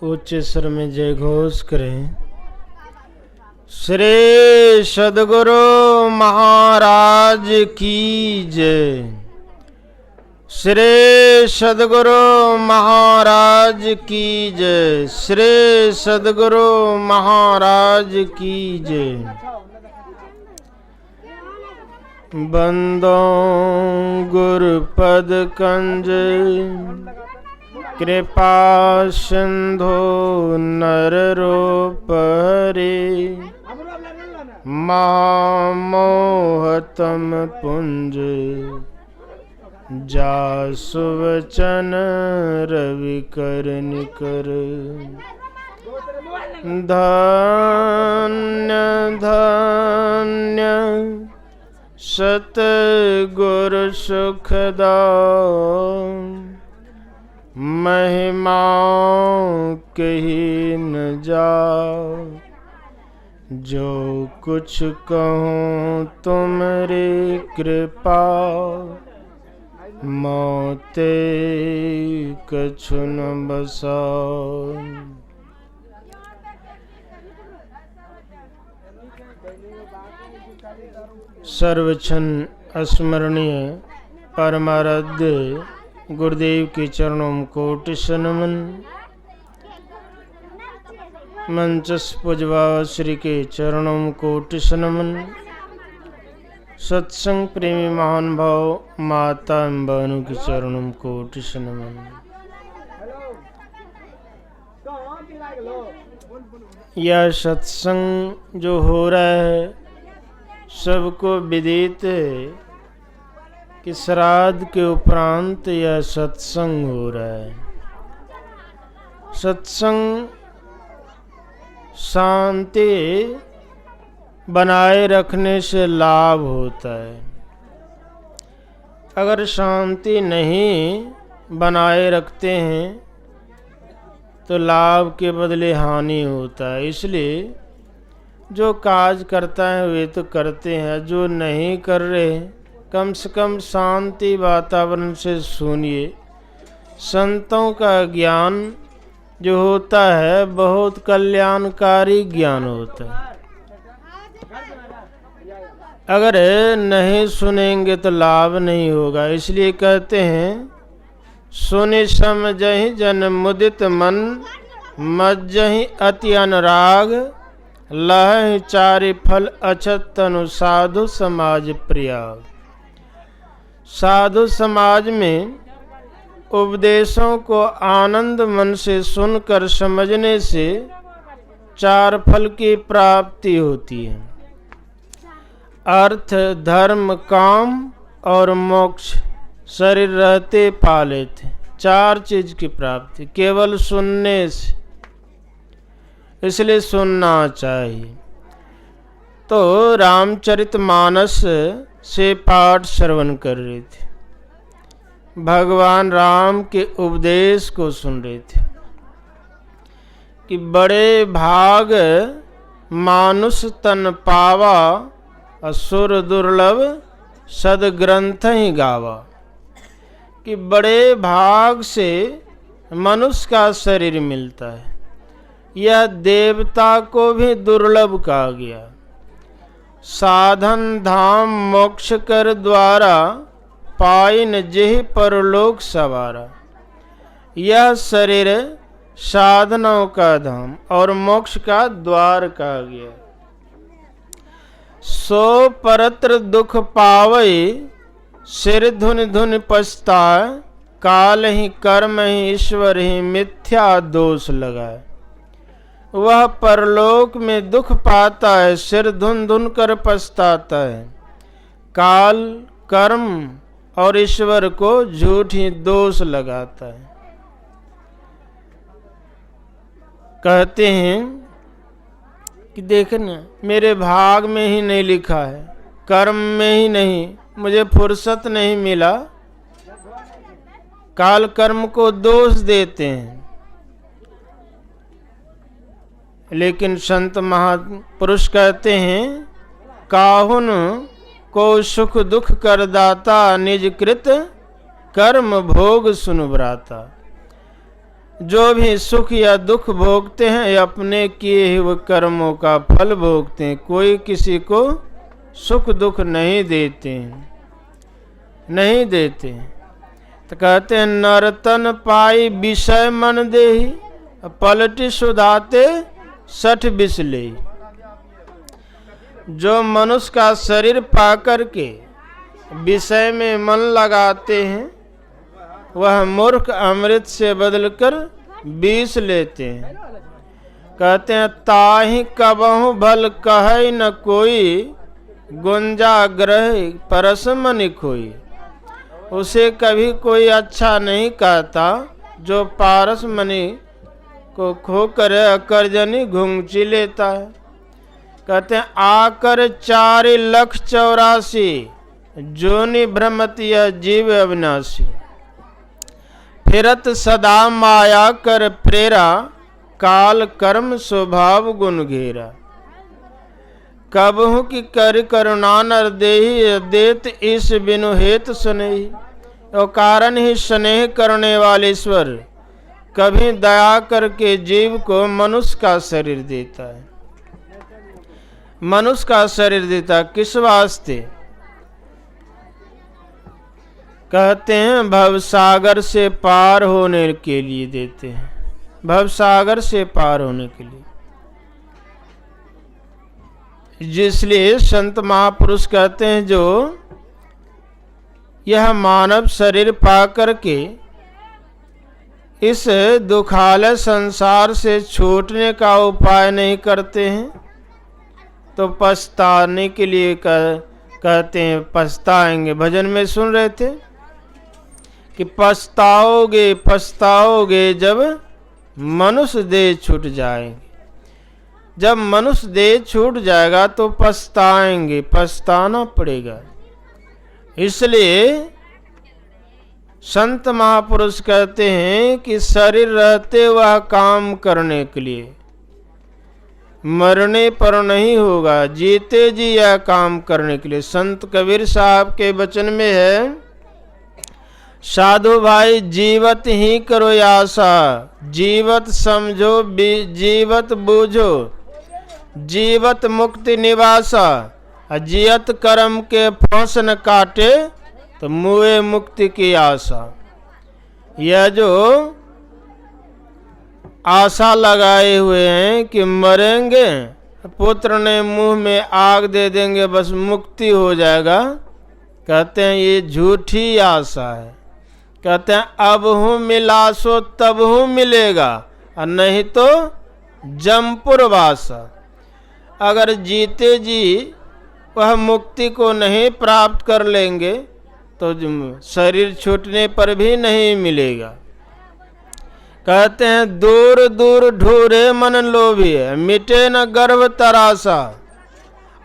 उच्च स्वर में जय घोष करें। श्री सद्गुरु महाराज की जय। श्री सद्गुरु महाराज की जय। श्री सद्गुरु महाराज की जय। बंदो गुरुपद कंज कृपा सिंधु नर रूप हरे मोहतम पुंज जासु वचन रवि कर निकर। धन्य धन्य सतगुरु सुखदा महिमा कही न जाओ। जो कुछ कहूँ तुमरी कृपा मोते कछु न बसाओ। सर्वक्षण स्मरणीय परमाराध्य गुरुदेव के चरणों में कोटि नमन। मंचस पूजवा श्री के चरणों में कोटि नमन। सत्संग प्रेमी महान भाव माता एवं बहनों के चरणों में कोटि नमन। यह सत्संग जो हो रहा है सबको विदित है कि श्राद्ध के उपरांत यह सत्संग हो रहा है। सत्संग शांति बनाए रखने से लाभ होता है। अगर शांति नहीं बनाए रखते हैं तो लाभ के बदले हानि होता है। इसलिए जो काज करता है वे तो करते हैं, जो नहीं कर रहे कम से कम शांति वातावरण से सुनिए। संतों का ज्ञान जो होता है बहुत कल्याणकारी ज्ञान होता है। अगर नहीं सुनेंगे तो लाभ नहीं होगा। इसलिए कहते हैं सुनि समझहि जन मुदित मन मज्जहि अति अनुराग लह चारि फल अछत तनु साधु समाज प्रिया। साधु समाज में उपदेशों को आनंद मन से सुनकर समझने से 4 फल की प्राप्ति होती है। अर्थ धर्म काम और मोक्ष शरीर रहते पाले थे। 4 चीज की प्राप्ति केवल सुनने से। इसलिए सुनना चाहिए। तो रामचरितमानस से पाठ श्रवण कर रहे थे। भगवान राम के उपदेश को सुन रहे थे कि बड़े भाग मानुष तन पावा असुर दुर्लभ सदग्रंथ ही गावा। कि बड़े भाग से मनुष्य का शरीर मिलता है। यह देवता को भी दुर्लभ कहा गया। साधन धाम मोक्ष कर द्वारा पाइन जेहि परलोक सवारा। यह शरीर साधनों का धाम और मोक्ष का द्वार कहा गया। सो परत्र दुख पावै सिर धुन धुन पछताए। काल ही कर्म ही ईश्वर ही मिथ्या दोष लगाए। वह परलोक में दुख पाता है, सिर धुन धुन कर पछताता है। काल कर्म और ईश्वर को झूठी दोष लगाता है। कहते हैं कि देखना मेरे भाग में ही नहीं लिखा है, कर्म में ही नहीं, मुझे फुर्सत नहीं मिला। काल कर्म को दोष देते हैं। लेकिन संत महापुरुष कहते हैं काहुन को सुख दुख करदाता निज कृत कर्म भोग सुन भ्राता। जो भी सुख या दुख भोगते हैं ये अपने किए हुए कर्मों का फल भोगते हैं। कोई किसी को सुख दुख नहीं देते हैं, नहीं देते हैं। तो कहते हैं नरतन पाई विषय मन देहि, पलटी सुधाते 60 बिसले। जो मनुष्य का शरीर पाकर के विषय में मन लगाते हैं वह मूर्ख अमृत से बदलकर विष लेते हैं। कहते हैं ताहि कबहु भल कहे न कोई, गुंजा ग्रह परस मनि खोई। उसे कभी कोई अच्छा नहीं कहता जो पारस मणि को खोकर अकर्जनी घुंघची लेता है। कहते हैं आकर 4,84,00,000 जोनि भ्रमति जीव अविनाशी। फिरत सदा माया कर प्रेरा, काल कर्म स्वभाव गुण घेरा। कबहु की कर करुणा नर देहि, देत इस बिनु हेत सुनेहि। और कारण ही स्नेह करने वाले ईश्वर कभी दया करके जीव को मनुष्य का शरीर देता है। मनुष्य का शरीर देता किस वास्ते? कहते हैं भवसागर से पार होने के लिए देते हैं, भवसागर से पार होने के लिए। जिसलिए संत महापुरुष कहते हैं जो यह मानव शरीर पा करके इस दुखालय संसार से छूटने का उपाय नहीं करते हैं तो पछताने के लिए कहते हैं पछताएंगे। भजन में सुन रहे थे कि पछताओगे पछताओगे जब मनुष्य देह छूट जाएंगे। जब मनुष्य देह छूट जाएगा तो पछताएंगे, पछताना पड़ेगा। इसलिए संत महापुरुष कहते हैं कि शरीर रहते वह काम करने के लिए, मरने पर नहीं होगा, जीते जी यह काम करने के लिए। संत कबीर साहब के वचन में है साधु भाई जीवत ही करो आशा, जीवत समझो जीवत बूझो, जीवत मुक्ति निवासा। जियत कर्म के फांस न काटे तो मुए मुक्ति की आशा। यह जो आशा लगाए हुए हैं कि मरेंगे, पुत्र ने मुंह में आग दे देंगे बस मुक्ति हो जाएगा, कहते हैं ये झूठी आशा है। कहते हैं अब हूँ मिला सो तब हूँ मिलेगा, और नहीं तो जमपुर वासा। अगर जीते जी वह मुक्ति को नहीं प्राप्त कर लेंगे तो शरीर छूटने पर भी नहीं मिलेगा। कहते हैं दूर दूर ढूरे मन लोभी, मिटे न गर्भ तरासा।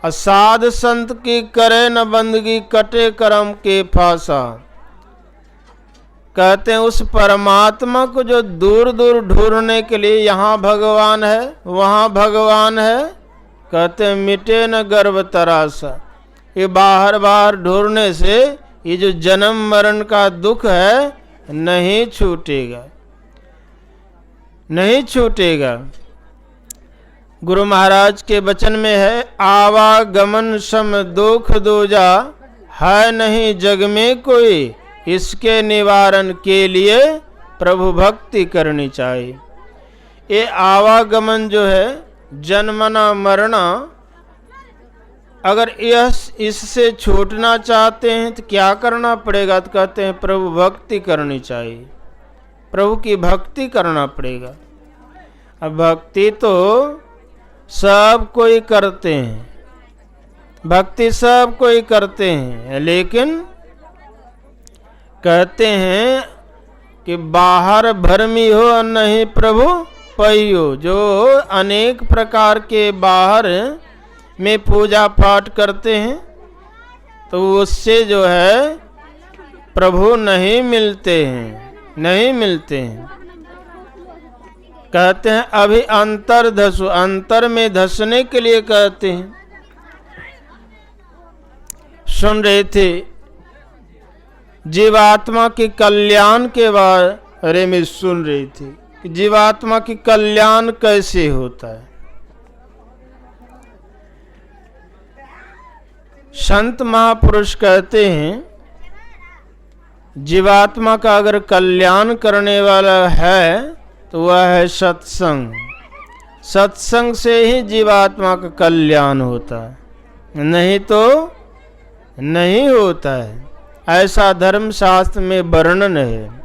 असाध संत की करे न बंदगी, कटे कर्म के फासा। कहते हैं उस परमात्मा को जो दूर दूर ढूंढने के लिए यहाँ भगवान है वहाँ भगवान है, कहते हैं मिटे न गर्भ तरासा। ये बाहर बाहर ढूंढने से ये जो जन्म मरण का दुख है नहीं छूटेगा, नहीं छूटेगा। गुरु महाराज के वचन में है आवागमन सम दुख दूजा, है नहीं जग में कोई, इसके निवारण के लिए प्रभु भक्ति करनी चाहिए। ये आवागमन जो है जन्मना मरना, अगर इससे छूटना चाहते हैं तो क्या करना पड़ेगा? तो कहते हैं प्रभु भक्ति करनी चाहिए, प्रभु की भक्ति करना पड़ेगा। अब भक्ति तो सब कोई करते हैं, भक्ति सब कोई करते हैं, लेकिन कहते हैं कि बाहर भरमी हो और नहीं प्रभु पइयो। जो अनेक प्रकार के बाहर में पूजा पाठ करते हैं तो उससे जो है प्रभु नहीं मिलते हैं, नहीं मिलते हैं। कहते हैं अभी अंतर धसो, अंतर में धसने के लिए कहते हैं। सुन रहे थे जीवात्मा के कल्याण के बारे में सुन रही थी कि जीवात्मा की कल्याण कैसे होता है। संत महापुरुष कहते हैं जीवात्मा का अगर कल्याण करने वाला है तो वह है सत्संग। सत्संग से ही जीवात्मा का कल्याण होता है, नहीं तो नहीं होता है। ऐसा धर्मशास्त्र में वर्णन है।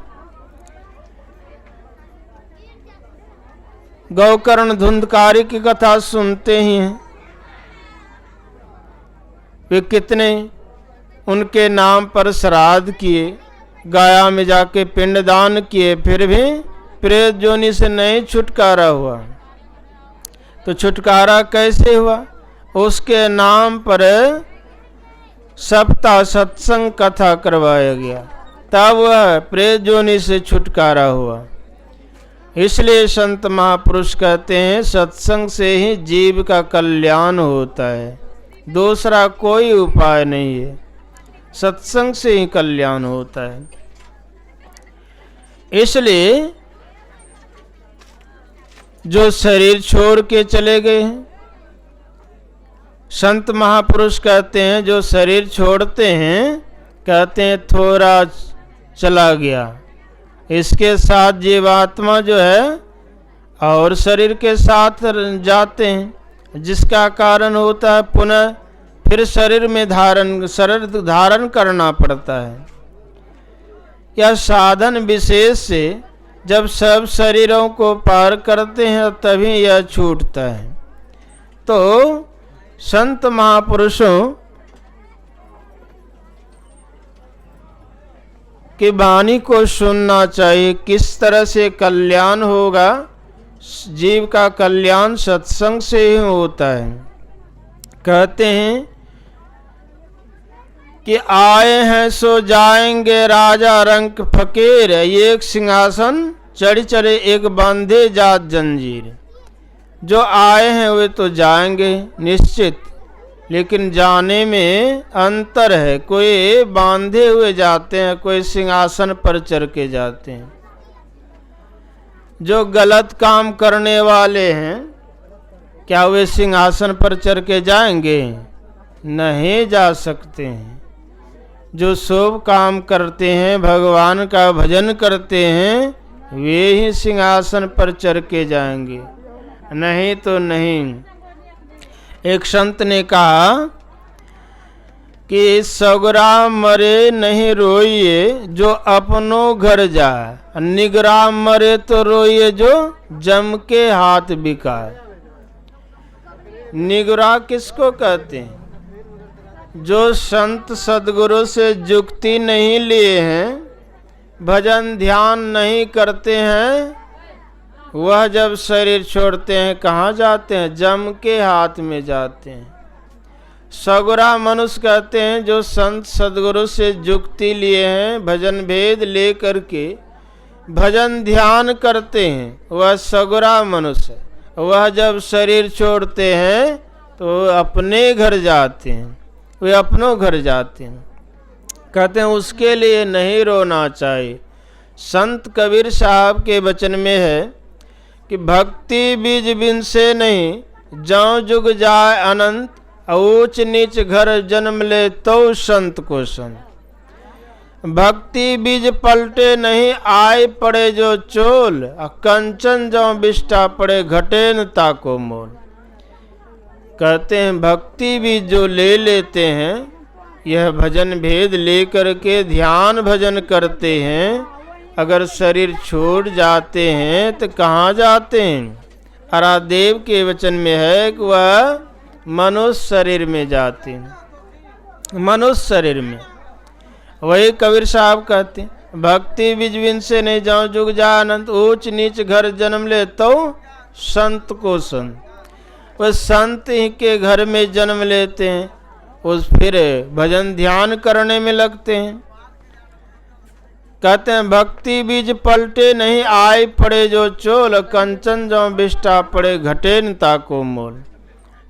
गौकर्ण धुंधकारी की कथा सुनते ही हैं। वे कितने उनके नाम पर श्राद्ध किए, गया में जाके पिंडदान किए, फिर भी प्रेत जोनि से नहीं छुटकारा हुआ। तो छुटकारा कैसे हुआ? उसके नाम पर सप्ताह सत्संग कथा करवाया गया, तब वह प्रेत जोनि से छुटकारा हुआ। इसलिए संत महापुरुष कहते हैं सत्संग से ही जीव का कल्याण होता है, दूसरा कोई उपाय नहीं है। सत्संग से ही कल्याण होता है। इसलिए जो शरीर छोड़ के चले गए हैं, संत महापुरुष कहते हैं जो शरीर छोड़ते हैं, कहते हैं थोड़ा चला गया, इसके साथ जीवात्मा जो है और शरीर के साथ जाते हैं, जिसका कारण होता है पुनः फिर शरीर धारण करना पड़ता है। यह साधन विशेष से जब सब शरीरों को पार करते हैं तभी यह छूटता है। तो संत महापुरुषों की वाणी को सुनना चाहिए। किस तरह से कल्याण होगा? जीव का कल्याण सत्संग से ही होता है। कहते हैं कि आए हैं सो जाएंगे राजा रंक फकीर, एक सिंहासन चढ़ी चढ़े एक बांधे जात जंजीर। जो आए हैं वे तो जाएंगे निश्चित, लेकिन जाने में अंतर है। कोई बांधे हुए जाते हैं, कोई सिंहासन पर चढ़ के जाते हैं। जो गलत काम करने वाले हैं, क्या वे सिंहासन पर चढ़ के जाएंगे? नहीं जा सकते हैं। जो शुभ काम करते हैं, भगवान का भजन करते हैं, वे ही सिंहासन पर चढ़ के जाएंगे, नहीं तो नहीं। एक संत ने कहा कि सगरा मरे नहीं रोइए जो अपनों घर जाए, निगरा मरे तो रोइए जो जम के हाथ बिकाए। निगरा किसको कहते हैं? जो संत सदगुरु से जुक्ति नहीं लिए हैं, भजन ध्यान नहीं करते हैं, वह जब शरीर छोड़ते हैं कहाँ जाते हैं? जम के हाथ में जाते हैं। सगुरा मनुष्य कहते हैं जो संत सदगुरु से जुक्ति लिए हैं, भजन भेद ले करके भजन ध्यान करते हैं, वह सगुरा मनुष्य। वह जब शरीर छोड़ते हैं तो अपने घर जाते हैं, वे अपनों घर जाते हैं। कहते हैं उसके लिए नहीं रोना चाहिए। संत कबीर साहब के वचन में है कि भक्ति बीज बिन से नहीं, जौ जुग जाए अनंत, ऊंच नीच घर जन्म ले तो संत को संत। भक्ति बीज पलटे नहीं, आए पड़े जो चोल, कंचन जो बिष्टा पड़े घटे न ताको मोल। कहते हैं भक्ति बीज जो ले लेते हैं, यह भजन भेद लेकर के ध्यान भजन करते हैं, अगर शरीर छोड़ जाते हैं तो कहाँ जाते हैं? अरादेव के वचन में है कि वह मनुष्य शरीर में जाते हैं, मनुष्य शरीर में। वही कबीर साहब कहते हैं भक्ति बीज बिन से नहीं, जाऊं जुग जा अनंत, ऊंच नीच घर जन्म ले तो संत को संत। वह संत ही के घर में जन्म लेते हैं, उस फिर भजन ध्यान करने में लगते हैं। कहते हैं भक्ति बीज पलटे नहीं, आए पड़े जो चोल, कंचन जो बिष्टा पड़े घटे न ताको मोल।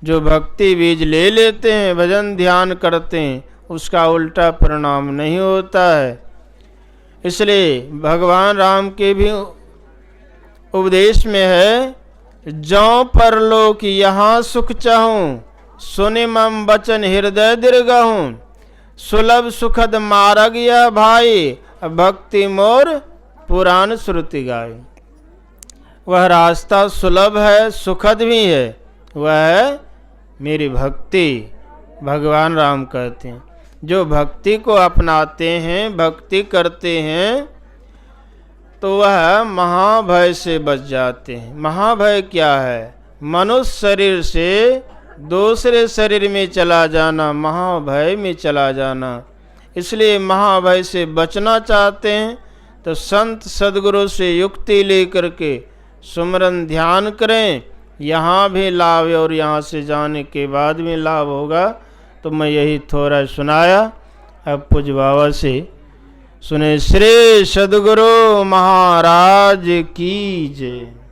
जो भक्ति बीज ले लेते हैं, भजन ध्यान करते हैं, उसका उल्टा परिणाम नहीं होता है। इसलिए भगवान राम के भी उपदेश में है, जौ परलोक यहाँ सुख चाहूं, सुनि मम वचन हृदय दीर्घहूं, सुलभ सुखद मार्ग यह भाई, भक्ति मोर पुराण श्रुति गाय। वह रास्ता सुलभ है, सुखद भी है, वह है मेरी भक्ति। भगवान राम कहते हैं, जो भक्ति को अपनाते हैं, भक्ति करते हैं, तो वह महाभय से बच जाते हैं। महाभय क्या है? मनुष्य शरीर से दूसरे शरीर में चला जाना, महाभय में चला जाना। इसलिए महाभय से बचना चाहते हैं तो संत सद्गुरु से युक्ति लेकर के सुमरन ध्यान करें। यहाँ भी लाभ है और यहाँ से जाने के बाद भी लाभ होगा। तो मैं यही थोड़ा सुनाया। अब पूज्य बाबा से सुने। श्री सद्गुरु महाराज की जय।